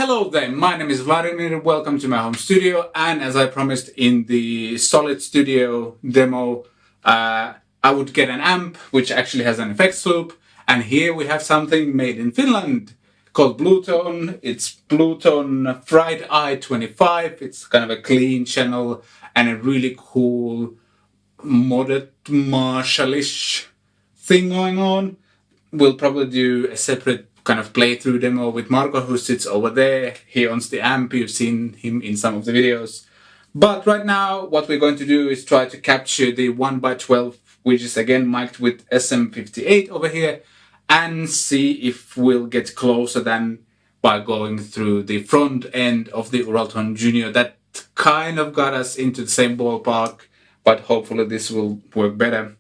Hello there, my name is Vladimir, welcome to my home studio, and as I promised in the Solid Studio demo, I would get an amp which actually has an effects loop, and here we have something made in Finland called Bluetone. It's Bluetone Fried i25, it's kind of a clean channel and a really cool modded Marshall-ish thing going on. We'll probably do a separate kind of playthrough demo with Marco, who sits over there. He owns the amp, you've seen him in some of the videos. But right now what we're going to do is try to capture the 1x12, which is again mic'd with SM58 over here, and see if we'll get closer than by going through the front end of the Uralton Junior. That kind of got us into the same ballpark, but hopefully this will work better.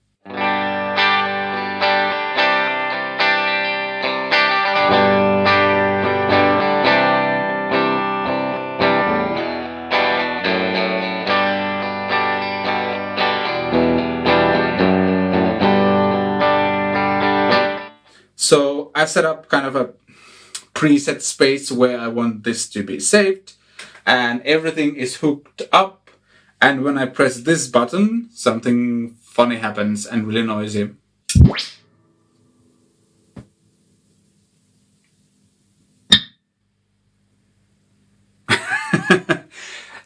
So I've set up kind of a preset space where I want this to be saved, and everything is hooked up, and when I press this button something funny happens and really noisy.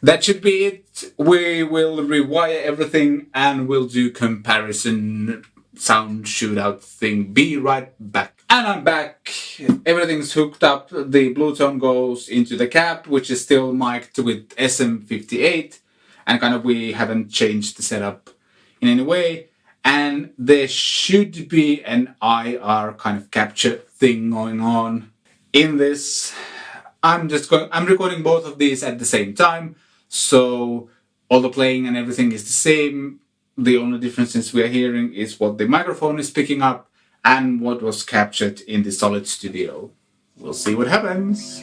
That should be it. We will rewire everything and we'll do comparison sound shootout thing. Be right back. And I'm back. Everything's hooked up. The Bluetone goes into the cab, which is still mic'd with SM58, and kind of we haven't changed the setup in any way. And there should be an IR kind of capture thing going on in this. I'm recording both of these at the same time, so all the playing and everything is the same. The only differences we are hearing is what the microphone is picking up and what was captured in the Solid Studio. We'll see what happens.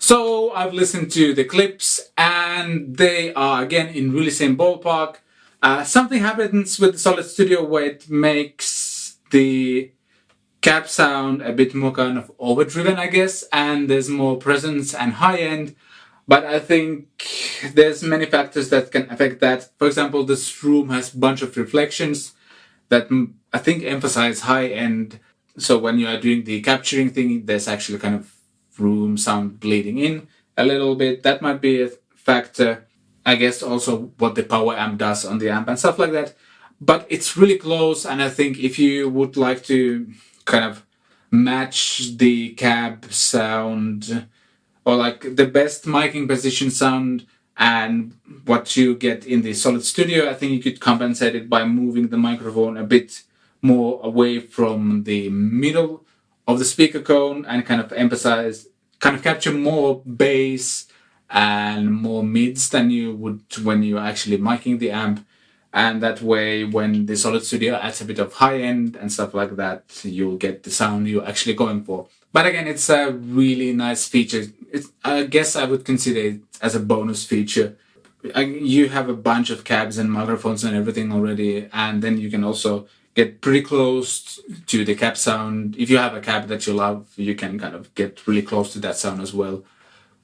So I've listened to the clips and they are again in really same ballpark. Something happens with the Solid Studio where it makes the cab sound a bit more kind of overdriven, I guess, and there's more presence and high end. But I think there's many factors that can affect that. For example, this room has a bunch of reflections that I think emphasize high end. So when you are doing the capturing thing, there's actually kind of room sound bleeding in a little bit. That might be a factor. I guess also what the power amp does on the amp and stuff like that. But it's really close, and I think if you would like to kind of match the cab sound or like the best miking position sound and what you get in the Solid Studio, I think you could compensate it by moving the microphone a bit more away from the middle of the speaker cone and kind of capture more bass and more mids than you would when you're actually miking the amp. And that way, when the Solid Studio adds a bit of high end and stuff like that, you'll get the sound you're actually going for. But again, it's a really nice feature. I guess I would consider it as a bonus feature. You have a bunch of cabs and microphones and everything already, and then you can also get pretty close to the cab sound. If you have a cab that you love, you can kind of get really close to that sound as well.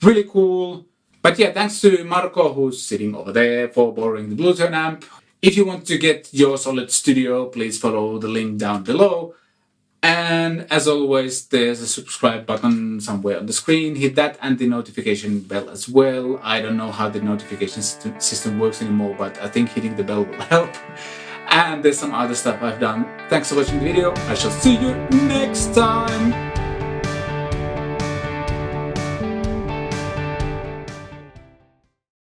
Really cool. But yeah, thanks to Marco, who's sitting over there, for borrowing the Bluetooth amp. If you want to get your Solid Studio, please follow the link down below. And as always, there's a subscribe button somewhere on the screen. Hit that and the notification bell as well. I don't know how the notification system works anymore, but I think hitting the bell will help. And there's some other stuff I've done. Thanks for watching the video. I shall see you next time.